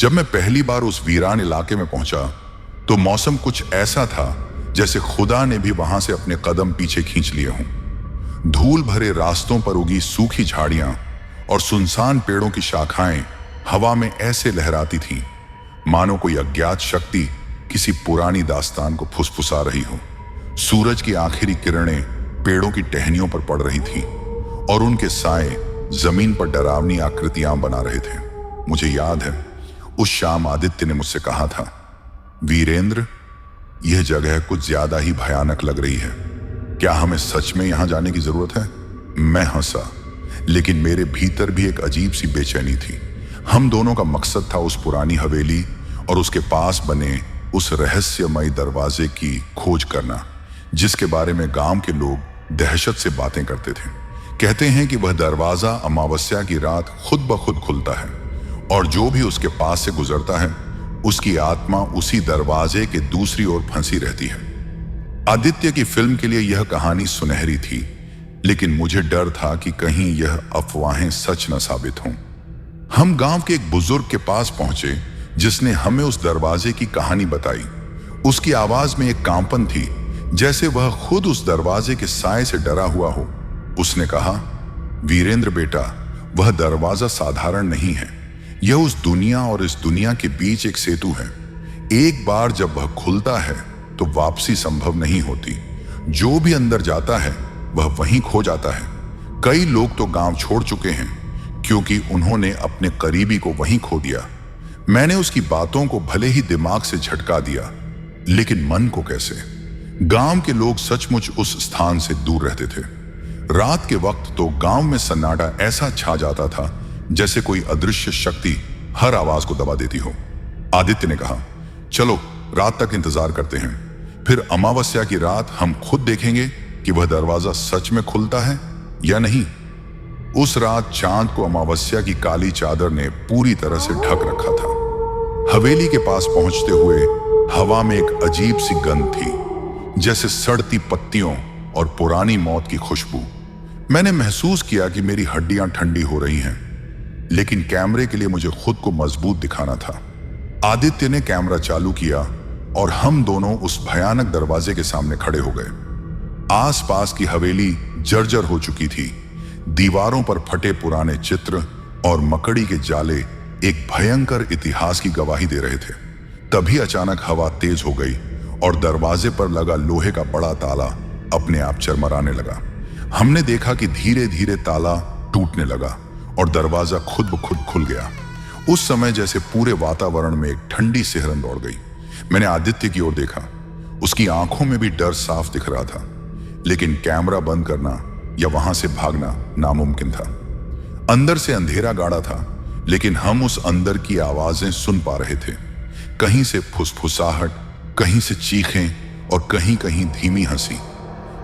जब मैं पहली बार उस वीरान इलाके में पहुंचा तो मौसम कुछ ऐसा था जैसे खुदा ने भी वहां से अपने कदम पीछे खींच लिए हों। धूल भरे रास्तों पर उगी सूखी झाड़ियां और सुनसान पेड़ों की शाखाएं हवा में ऐसे लहराती थीं मानो कोई अज्ञात शक्ति किसी पुरानी दास्तान को फुसफुसा रही हो। सूरज की आखिरी किरणें पेड़ों की टहनियों पर पड़ रही थीं और उनके साए जमीन पर डरावनी आकृतियां बना रहे थे। मुझे याद है उस शाम आदित्य ने मुझसे कहा था, वीरेंद्र, यह जगह कुछ ज्यादा ही भयानक लग रही है, क्या हमें सच में यहां जाने की जरूरत है? मैं हंसा, लेकिन मेरे भीतर भी एक अजीब सी बेचैनी थी। हम दोनों का मकसद था उस पुरानी हवेली और उसके पास बने उस रहस्यमय दरवाजे की खोज करना जिसके बारे में गांव के लोग दहशत से बातें करते थे। कहते हैं कि वह दरवाजा अमावस्या की रात खुद ब खुद खुलता है और जो भी उसके पास से गुजरता है उसकी आत्मा उसी दरवाजे के दूसरी ओर फंसी रहती है। आदित्य की फिल्म के लिए यह कहानी सुनहरी थी, लेकिन मुझे डर था कि कहीं यह अफवाहें सच न साबित हों। हम गांव के एक बुजुर्ग के पास पहुंचे जिसने हमें उस दरवाजे की कहानी बताई। उसकी आवाज में एक कांपन थी जैसे वह खुद उस दरवाजे के साए से डरा हुआ हो। उसने कहा, वीरेंद्र बेटा, वह दरवाजा साधारण नहीं है, यह उस दुनिया और इस दुनिया के बीच एक सेतु है। एक बार जब वह खुलता है तो वापसी संभव नहीं होती। जो भी अंदर जाता है वह वहीं खो जाता है। कई लोग तो गांव छोड़ चुके हैं क्योंकि उन्होंने अपने करीबी को वहीं खो दिया। मैंने उसकी बातों को भले ही दिमाग से झटका दिया, लेकिन मन को कैसे? गांव के लोग सचमुच उस स्थान से दूर रहते थे। रात के वक्त तो गांव में सन्नाटा ऐसा छा जाता था जैसे कोई अदृश्य शक्ति हर आवाज को दबा देती हो। आदित्य ने कहा, चलो रात तक इंतजार करते हैं, फिर अमावस्या की रात हम खुद देखेंगे कि वह दरवाजा सच में खुलता है या नहीं। उस रात चांद को अमावस्या की काली चादर ने पूरी तरह से ढक रखा था। हवेली के पास पहुंचते हुए हवा में एक अजीब सी गंध थी, जैसे सड़ती पत्तियों और पुरानी मौत की खुशबू। मैंने महसूस किया कि मेरी हड्डियां ठंडी हो रही हैं, लेकिन कैमरे के लिए मुझे खुद को मजबूत दिखाना था। आदित्य ने कैमरा चालू किया और हम दोनों उस भयानक दरवाजे के सामने खड़े हो गए। आसपास की हवेली जर्जर हो चुकी थी। दीवारों पर फटे पुराने चित्र और मकड़ी के जाले एक भयंकर इतिहास की गवाही दे रहे थे। तभी अचानक हवा तेज हो गई और दरवाजे पर लगा लोहे का बड़ा ताला अपने आप चरमराने लगा। हमने देखा कि धीरे धीरे ताला टूटने लगा और दरवाजा खुद ब खुद खुल गया। उस समय जैसे पूरे वातावरण में एक ठंडी सिहरन दौड़ गई। मैंने आदित्य की ओर देखा, उसकी आंखों में भी डर साफ दिख रहा था, लेकिन कैमरा बंद करना या वहां से भागना नामुमकिन था। अंदर से अंधेरा गाढ़ा था, लेकिन हम उस अंदर की आवाजें सुन पा रहे थे। कहीं से फुसफुसाहट, कहीं से चीखें और कहीं कहीं धीमी हंसी।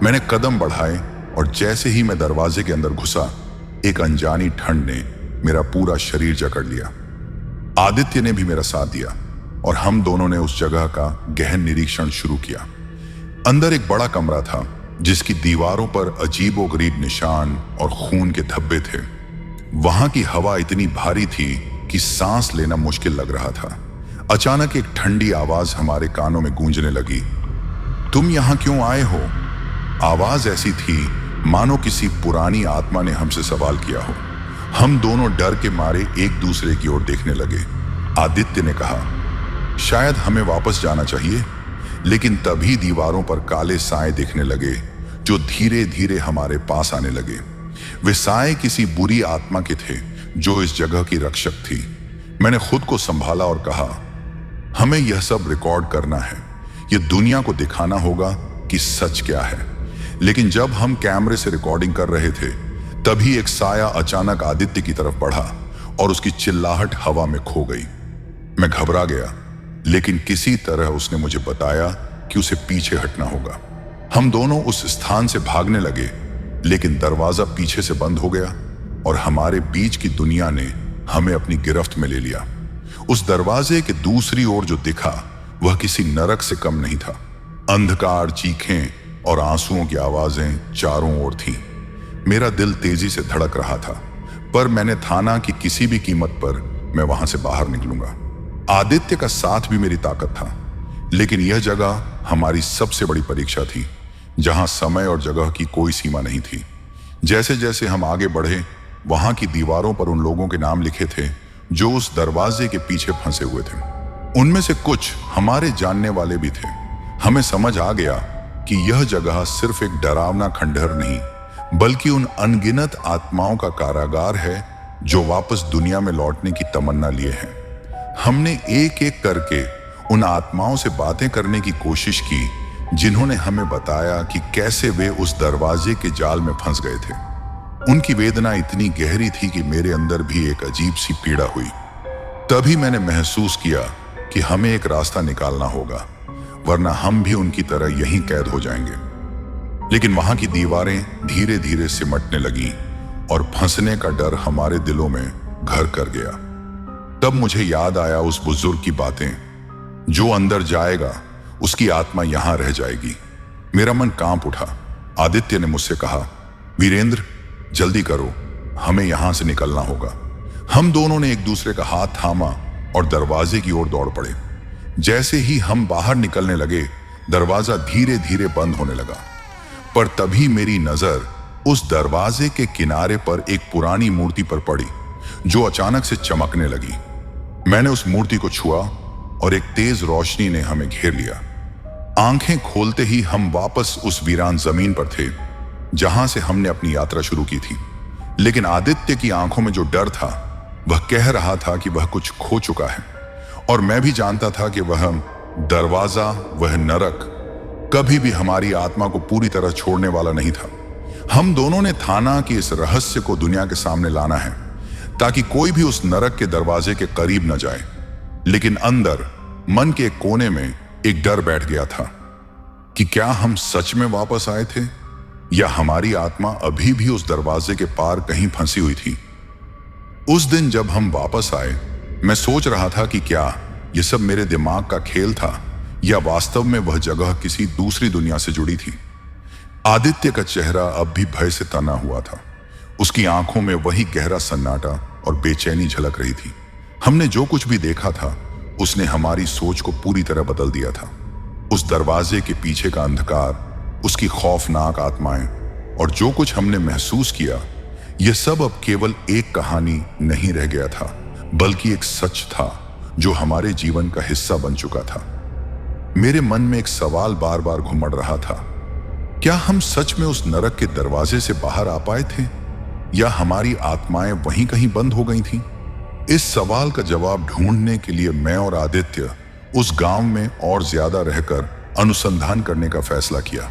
मैंने कदम बढ़ाए और जैसे ही मैं दरवाजे के अंदर घुसा, एक अनजानी ठंड ने मेरा पूरा शरीर जकड़ लिया। आदित्य ने भी मेरा साथ दिया और हम दोनों ने उस जगह का गहन निरीक्षण शुरू किया। अंदर एक बड़ा कमरा था जिसकी दीवारों पर अजीबोगरीब निशान और खून के धब्बे थे। वहां की हवा इतनी भारी थी कि सांस लेना मुश्किल लग रहा था। अचानक एक ठंडी आवाज हमारे कानों में गूंजने लगी, तुम यहां क्यों आए हो? आवाज ऐसी थी मानो किसी पुरानी आत्मा ने हमसे सवाल किया हो। हम दोनों डर के मारे एक दूसरे की ओर देखने लगे। आदित्य ने कहा, शायद हमें वापस जाना चाहिए, लेकिन तभी दीवारों पर काले साए दिखने लगे जो धीरे धीरे हमारे पास आने लगे। वे साए किसी बुरी आत्मा के थे जो इस जगह की रक्षक थी। मैंने खुद को संभाला और कहा, हमें यह सब रिकॉर्ड करना है, यह दुनिया को दिखाना होगा कि सच क्या है। लेकिन जब हम कैमरे से रिकॉर्डिंग कर रहे थे, तभी एक साया अचानक आदित्य की तरफ बढ़ा और उसकी चिल्लाहट हवा में खो गई। मैं घबरा गया, लेकिन किसी तरह उसने मुझे बताया कि उसे पीछे हटना होगा। हम दोनों उस स्थान से भागने लगे, लेकिन दरवाजा पीछे से बंद हो गया और हमारे बीच की दुनिया ने हमें अपनी गिरफ्त में ले लिया। उस दरवाजे के दूसरी ओर जो दिखा वह किसी नरक से कम नहीं था। अंधकार, चीखें और आंसुओं की आवाजें चारों ओर थीं। मेरा दिल तेजी से धड़क रहा था, पर मैंने ठाना कि किसी भी कीमत पर मैं वहां से बाहर निकलूंगा। आदित्य का साथ भी मेरी ताकत था, लेकिन यह जगह हमारी सबसे बड़ी परीक्षा थी, जहां समय और जगह की कोई सीमा नहीं थी। जैसे जैसे हम आगे बढ़े, वहां की दीवारों पर उन लोगों के नाम लिखे थे जो उस दरवाजे के पीछे फंसे हुए थे। उनमें से कुछ हमारे जानने वाले भी थे। हमें समझ आ गया कि यह जगह सिर्फ एक डरावना खंडहर नहीं, बल्कि उन अनगिनत आत्माओं का कारागार है जो वापस दुनिया में लौटने की तमन्ना लिए हैं। हमने एक एक करके उन आत्माओं से बातें करने की कोशिश की, जिन्होंने हमें बताया कि कैसे वे उस दरवाजे के जाल में फंस गए थे। उनकी वेदना इतनी गहरी थी कि मेरे अंदर भी एक अजीब सी पीड़ा हुई। तभी मैंने महसूस किया कि हमें एक रास्ता निकालना होगा, वरना हम भी उनकी तरह यहीं कैद हो जाएंगे। लेकिन वहां की दीवारें धीरे धीरे सिमटने लगीं और फंसने का डर हमारे दिलों में घर कर गया। तब मुझे याद आया उस बुजुर्ग की बातें, जो अंदर जाएगा उसकी आत्मा यहां रह जाएगी। मेरा मन कांप उठा। आदित्य ने मुझसे कहा, वीरेंद्र, जल्दी करो, हमें यहां से निकलना होगा। हम दोनों ने एक दूसरे का हाथ थामा और दरवाजे की ओर दौड़ पड़े। जैसे ही हम बाहर निकलने लगे, दरवाजा धीरे धीरे बंद होने लगा। पर तभी मेरी नजर उस दरवाजे के किनारे पर एक पुरानी मूर्ति पर पड़ी, जो अचानक से चमकने लगी। मैंने उस मूर्ति को छुआ और एक तेज रोशनी ने हमें घेर लिया। आंखें खोलते ही हम वापस उस वीरान जमीन पर थे, जहां से हमने अपनी यात्रा शुरू की थी। लेकिन आदित्य की आंखों में जो डर था, वह कह रहा था कि वह कुछ खो चुका है। और मैं भी जानता था कि वह दरवाजा, वह नरक, कभी भी हमारी आत्मा को पूरी तरह छोड़ने वाला नहीं था। हम दोनों ने ठाना कि इस रहस्य को दुनिया के सामने लाना है, ताकि कोई भी उस नरक के दरवाजे के करीब न जाए। लेकिन अंदर मन के कोने में एक डर बैठ गया था कि क्या हम सच में वापस आए थे, या हमारी आत्मा अभी भी उस दरवाजे के पार कहीं फंसी हुई थी। उस दिन जब हम वापस आए, मैं सोच रहा था कि क्या यह सब मेरे दिमाग का खेल था, या वास्तव में वह जगह किसी दूसरी दुनिया से जुड़ी थी। आदित्य का चेहरा अब भी भय से तना हुआ था। उसकी आंखों में वही गहरा सन्नाटा और बेचैनी झलक रही थी। हमने जो कुछ भी देखा था, उसने हमारी सोच को पूरी तरह बदल दिया था। उस दरवाजे के पीछे का अंधकार, उसकी खौफनाक आत्माएं, और जो कुछ हमने महसूस किया, यह सब अब केवल एक कहानी नहीं रह गया था, बल्कि एक सच था जो हमारे जीवन का हिस्सा बन चुका था। मेरे मन में एक सवाल बार बार घुमड़ रहा था, क्या हम सच में उस नरक के दरवाजे से बाहर आ पाए थे, या हमारी आत्माएं वहीं कहीं बंद हो गई थीं? इस सवाल का जवाब ढूंढने के लिए मैं और आदित्य उस गांव में और ज्यादा रहकर अनुसंधान करने का फैसला किया।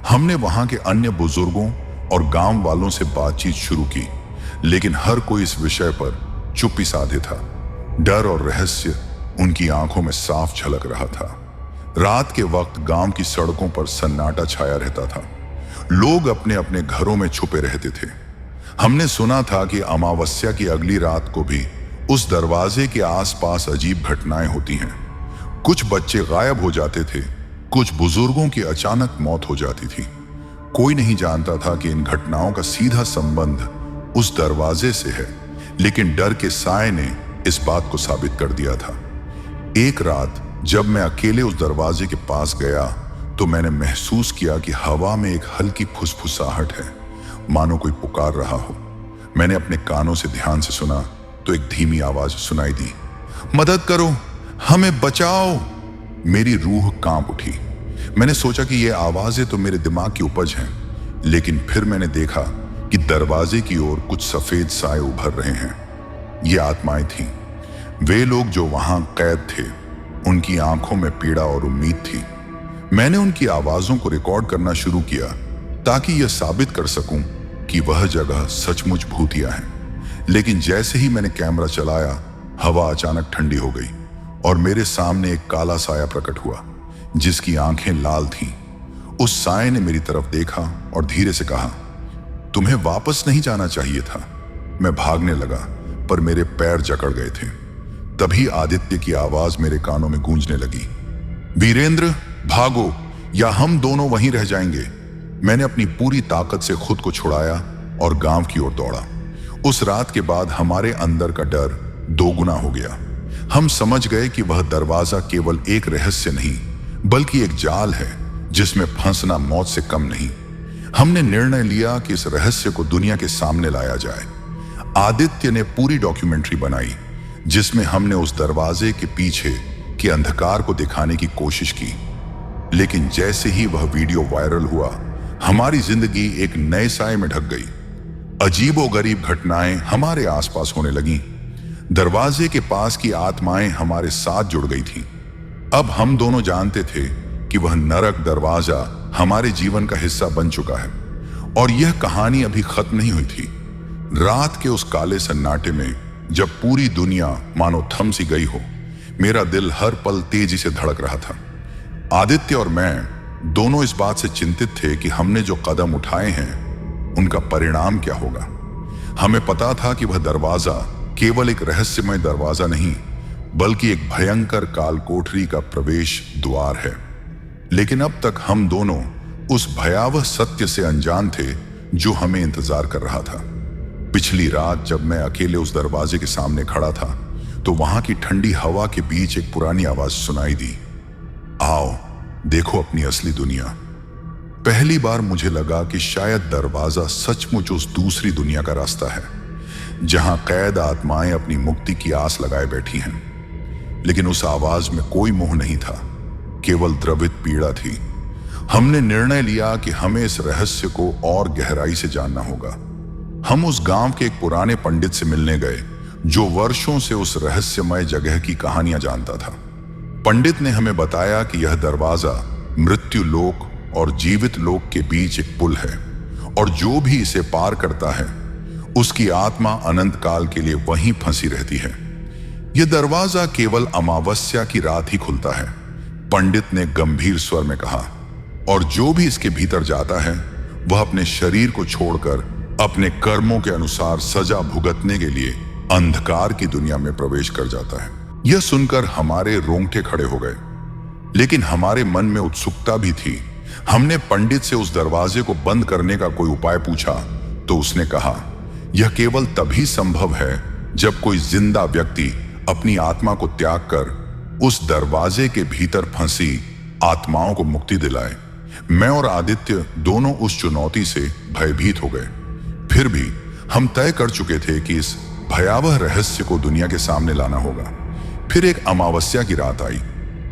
हमने वहां के अन्य बुजुर्गों और गांव वालों से बातचीत शुरू की, लेकिन हर कोई इस विषय पर चुप्पी साधे था। डर और रहस्य उनकी आंखों में साफ झलक रहा था। रात के वक्त गांव की सड़कों पर सन्नाटा छाया रहता था। लोग अपने अपने घरों में छुपे रहते थे। हमने सुना था कि अमावस्या की अगली रात को भी उस दरवाजे के आसपास अजीब घटनाएं होती हैं। कुछ बच्चे गायब हो जाते थे, कुछ बुजुर्गों की अचानक मौत हो जाती थी। कोई नहीं जानता था कि इन घटनाओं का सीधा संबंध उस दरवाजे से है, लेकिन डर के साए ने इस बात को साबित कर दिया था। एक रात जब मैं अकेले उस दरवाजे के पास गया, तो मैंने महसूस किया कि हवा में एक हल्की फुसफुसाहट है, मानो कोई पुकार रहा हो। मैंने अपने कानों से ध्यान से सुना तो एक धीमी आवाज सुनाई दी, मदद करो, हमें बचाओ। मेरी रूह कांप उठी। मैंने सोचा कि यह आवाजें तो मेरे दिमाग की उपज हैं, लेकिन फिर मैंने देखा कि दरवाजे की ओर कुछ सफेद साए उभर रहे हैं। ये आत्माएं थीं। वे लोग जो वहां कैद थे, उनकी आंखों में पीड़ा और उम्मीद थी। मैंने उनकी आवाजों को रिकॉर्ड करना शुरू किया, ताकि यह साबित कर सकूं कि वह जगह सचमुच भूतिया है। लेकिन जैसे ही मैंने कैमरा चलाया, हवा अचानक ठंडी हो गई और मेरे सामने एक काला साया प्रकट हुआ, जिसकी आंखें लाल थीं। उस साए ने मेरी तरफ देखा और धीरे से कहा, तुम्हें वापस नहीं जाना चाहिए था। मैं भागने लगा, पर मेरे पैर जकड़ गए थे। तभी आदित्य की आवाज मेरे कानों में गूंजने लगी, वीरेंद्र, भागो या हम दोनों वहीं रह जाएंगे। मैंने अपनी पूरी ताकत से खुद को छुड़ाया और गांव की ओर दौड़ा। उस रात के बाद हमारे अंदर का डर दोगुना हो गया। हम समझ गए कि वह दरवाजा केवल एक रहस्य नहीं बल्कि एक जाल है जिसमें फंसना मौत से कम नहीं। हमने निर्णय लिया कि इस रहस्य को दुनिया के सामने लाया जाए। आदित्य ने पूरी डॉक्यूमेंट्री बनाई जिसमें हमने उस दरवाजे के पीछे के अंधकार को दिखाने की कोशिश की। लेकिन जैसे ही वह वीडियो वायरल हुआ, हमारी जिंदगी एक नए साए में ढक गई। अजीबोगरीब घटनाएं हमारे आसपास होने लगीं। दरवाजे के पास की आत्माएं हमारे साथ जुड़ गई थीं। अब हम दोनों जानते थे कि वह नरक दरवाजा हमारे जीवन का हिस्सा बन चुका है और यह कहानी अभी खत्म नहीं हुई थी। रात के उस काले सन्नाटे में जब पूरी दुनिया मानो थम सी गई हो, मेरा दिल हर पल तेजी से धड़क रहा था। आदित्य और मैं दोनों इस बात से चिंतित थे कि हमने जो कदम उठाए हैं उनका परिणाम क्या होगा। हमें पता था कि वह दरवाजा केवल एक रहस्यमय दरवाजा नहीं बल्कि एक भयंकर काल कोठरी का प्रवेश द्वार है। लेकिन अब तक हम दोनों उस भयावह सत्य से अनजान थे जो हमें इंतजार कर रहा था। पिछली रात जब मैं अकेले उस दरवाजे के सामने खड़ा था तो वहां की ठंडी हवा के बीच एक पुरानी आवाज सुनाई दी, आओ देखो अपनी असली दुनिया। पहली बार मुझे लगा कि शायद दरवाजा सचमुच उस दूसरी दुनिया का रास्ता है जहां कैद आत्माएं अपनी मुक्ति की आस लगाए बैठी हैं। लेकिन उस आवाज में कोई मोह नहीं था, केवल द्रवित पीड़ा थी। हमने निर्णय लिया कि हमें इस रहस्य को और गहराई से जानना होगा। हम उस गांव के एक पुराने पंडित से मिलने गए जो वर्षों से उस रहस्यमय जगह की कहानियां जानता था। पंडित ने हमें बताया कि यह दरवाजा मृत्यु लोक और जीवित लोक के बीच एक पुल है और जो भी इसे पार करता है उसकी आत्मा अनंत काल के लिए वहीं फंसी रहती है। यह दरवाजा केवल अमावस्या की रात ही खुलता है, पंडित ने गंभीर स्वर में कहा, और जो भी इसके भीतर जाता है वह अपने शरीर को छोड़कर अपने कर्मों के अनुसार सजा भुगतने के लिए अंधकार की दुनिया में प्रवेश कर जाता है। यह सुनकर हमारे रोंगटे खड़े हो गए, लेकिन हमारे मन में उत्सुकता भी थी। हमने पंडित से उस दरवाजे को बंद करने का कोई उपाय पूछा तो उसने कहा, यह केवल तभी संभव है जब कोई जिंदा व्यक्ति अपनी आत्मा को त्याग कर उस दरवाजे के भीतर फंसी आत्माओं को मुक्ति दिलाए। मैं और आदित्य दोनों उस चुनौती से भयभीत हो गए। फिर भी हम तय कर चुके थे कि इस भयावह रहस्य को दुनिया के सामने लाना होगा। फिर एक अमावस्या की रात आई।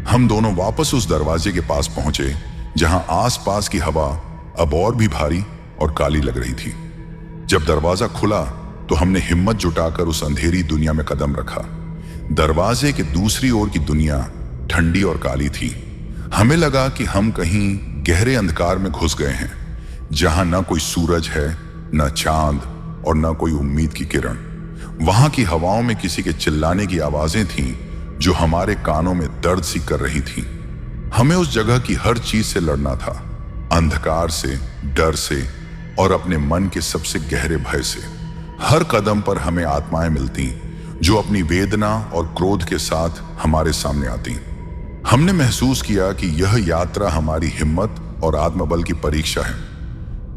हम दोनों वापस उस दरवाजे के पास पहुंचे जहां आसपास की हवा अब और भी भारी और काली लग रही थी। जब दरवाजा खुला तो हमने हिम्मत जुटाकर उस अंधेरी दुनिया में कदम रखा। दरवाजे के दूसरी ओर की दुनिया ठंडी और काली थी। हमें लगा कि हम कहीं गहरे अंधकार में घुस गए हैं जहां न कोई सूरज है, न चांद और न कोई उम्मीद की किरण। वहां की हवाओं में किसी के चिल्लाने की आवाजें थीं जो हमारे कानों में दर्द सी कर रही थीं। हमें उस जगह की हर चीज से लड़ना था, अंधकार से, डर से और अपने मन के सबसे गहरे भय से। हर कदम पर हमें आत्माएं मिलती जो अपनी वेदना और क्रोध के साथ हमारे सामने आती। हमने महसूस किया कि यह यात्रा हमारी हिम्मत और आत्मबल की परीक्षा है।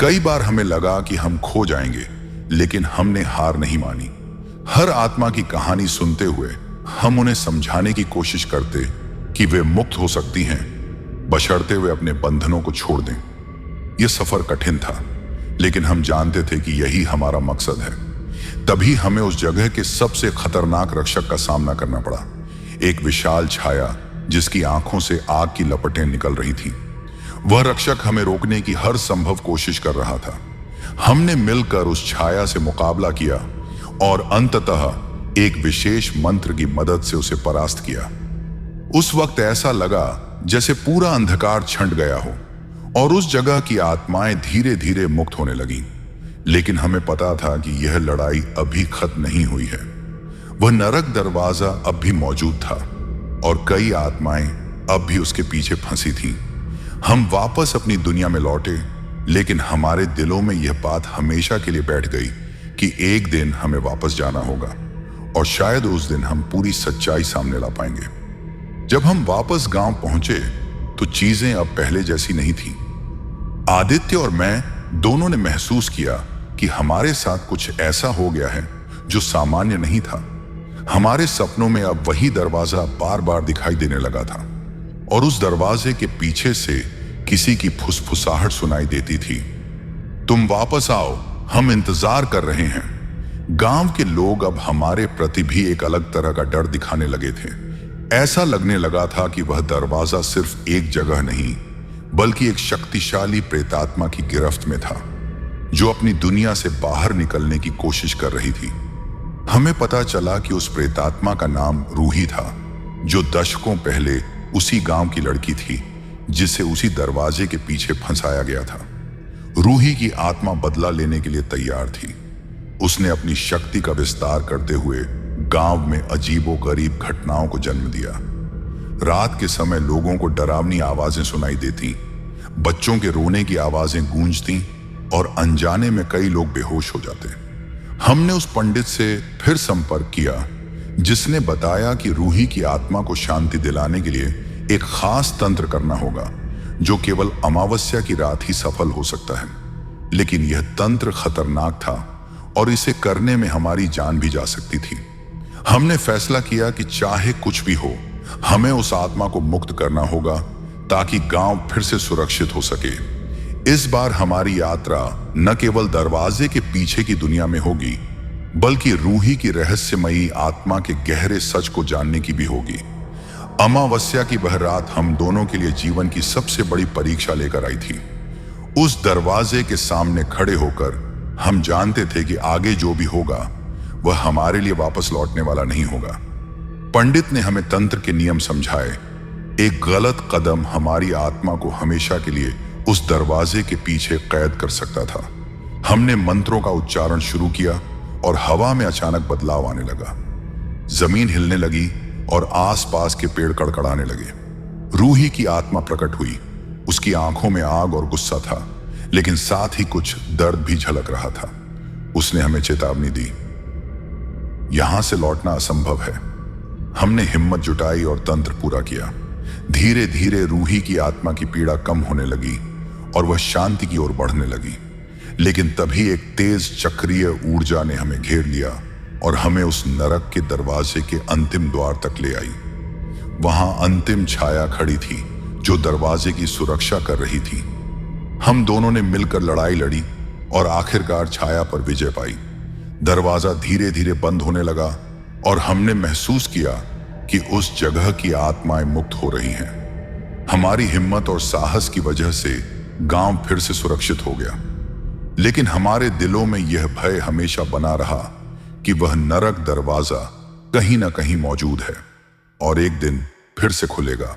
कई बार हमें लगा कि हम खो जाएंगे, लेकिन हमने हार नहीं मानी। हर आत्मा की कहानी सुनते हुए हम उन्हें समझाने की कोशिश करते कि वे मुक्त हो सकती हैं, बशर्ते वे अपने बंधनों को छोड़ दें। यह सफर कठिन था, लेकिन हम जानते थे कि यही हमारा मकसद है। तभी हमें उस जगह के सबसे खतरनाक रक्षक का सामना करना पड़ा। एक विशाल छाया जिसकी आंखों से आग की लपटें निकल रही थीं। वह रक्षक हमें रोकने की हर संभव कोशिश कर रहा था। हमने मिलकर उस छाया से मुकाबला किया और अंततः एक विशेष मंत्र की मदद से उसे परास्त किया। उस वक्त ऐसा लगा जैसे पूरा अंधकार छंट गया हो और उस जगह की आत्माएं धीरे धीरे मुक्त होने लगीं। लेकिन हमें पता था कि यह लड़ाई अभी खत्म नहीं हुई है। वह नरक दरवाजा अब भी मौजूद था और कई आत्माएं अब भी उसके पीछे फंसी थीं। हम वापस अपनी दुनिया में लौटे, लेकिन हमारे दिलों में यह बात हमेशा के लिए बैठ गई कि एक दिन हमें वापस जाना होगा और शायद उस दिन हम पूरी सच्चाई सामने ला पाएंगे। जब हम वापस गांव पहुंचे तो चीजें अब पहले जैसी नहीं थीं। आदित्य और मैं दोनों ने महसूस किया कि हमारे साथ कुछ ऐसा हो गया है जो सामान्य नहीं था। हमारे सपनों में अब वही दरवाजा बार बार दिखाई देने लगा था और उस दरवाजे के पीछे से किसी की फुसफुसाहट सुनाई देती थी। तुम वापस आओ, हम इंतजार कर रहे हैं। गांव के लोग अब हमारे प्रति भी एक अलग तरह का डर दिखाने लगे थे। ऐसा लगने लगा था कि वह दरवाजा सिर्फ एक जगह नहीं बल्कि एक शक्तिशाली प्रेतात्मा की गिरफ्त में था जो अपनी दुनिया से बाहर निकलने की कोशिश कर रही थी। हमें पता चला कि उस प्रेतात्मा का नाम रूही था, जो दशकों पहले उसी गांव की लड़की थी जिसे उसी दरवाजे के पीछे फंसाया गया था। रूही की आत्मा बदला लेने के लिए तैयार थी। उसने अपनी शक्ति का विस्तार करते हुए गांव में अजीबोगरीब घटनाओं को जन्म दिया। रात के समय लोगों को डरावनी आवाजें सुनाई देती, बच्चों के रोने की आवाजें गूंजती और अनजाने में कई लोग बेहोश हो जाते। हमने उस पंडित से फिर संपर्क किया जिसने बताया कि रूही की आत्मा को शांति दिलाने के लिए एक खास तंत्र करना होगा जो केवल अमावस्या की रात ही सफल हो सकता है। लेकिन यह तंत्र खतरनाक था और इसे करने में हमारी जान भी जा सकती थी। हमने फैसला किया कि चाहे कुछ भी हो, हमें उस आत्मा को मुक्त करना होगा ताकि गांव फिर से सुरक्षित हो सके। इस बार हमारी यात्रा न केवल दरवाजे के पीछे की दुनिया में होगी बल्कि रूही की रहस्यमयी आत्मा के गहरे सच को जानने की भी होगी। अमावस्या की वह रात हम दोनों के लिए जीवन की सबसे बड़ी परीक्षा लेकर आई थी। उस दरवाजे के सामने खड़े होकर हम जानते थे कि आगे जो भी होगा वह हमारे लिए वापस लौटने वाला नहीं होगा। पंडित ने हमें तंत्र के नियम समझाए। एक गलत कदम हमारी आत्मा को हमेशा के लिए उस दरवाजे के पीछे कैद कर सकता था। हमने मंत्रों का उच्चारण शुरू किया और हवा में अचानक बदलाव आने लगा। जमीन हिलने लगी और आसपास के पेड़ कड़कड़ाने लगे। रूही की आत्मा प्रकट हुई। उसकी आंखों में आग और गुस्सा था, लेकिन साथ ही कुछ दर्द भी झलक रहा था। उसने हमें चेतावनी दी, यहां से लौटना असंभव है। हमने हिम्मत जुटाई और तंत्र पूरा किया। धीरे धीरे रूही की आत्मा की पीड़ा कम होने लगी और वह शांति की ओर बढ़ने लगी। लेकिन तभी एक तेज चक्रीय ऊर्जा ने हमें घेर लिया और हमें उस नरक के दरवाजे के अंतिम द्वार तक ले आई। वहां अंतिम छाया खड़ी थी जो दरवाजे की सुरक्षा कर रही थी। हम दोनों ने मिलकर लड़ाई लड़ी और आखिरकार छाया पर विजय पाई। दरवाजा धीरे धीरे बंद होने लगा और हमने महसूस किया कि उस जगह की आत्माएं मुक्त हो रही हैं। हमारी हिम्मत और साहस की वजह से गांव फिर से सुरक्षित हो गया। लेकिन हमारे दिलों में यह भय हमेशा बना रहा कि वह नरक दरवाजा कहीं ना कहीं मौजूद है और एक दिन फिर से खुलेगा।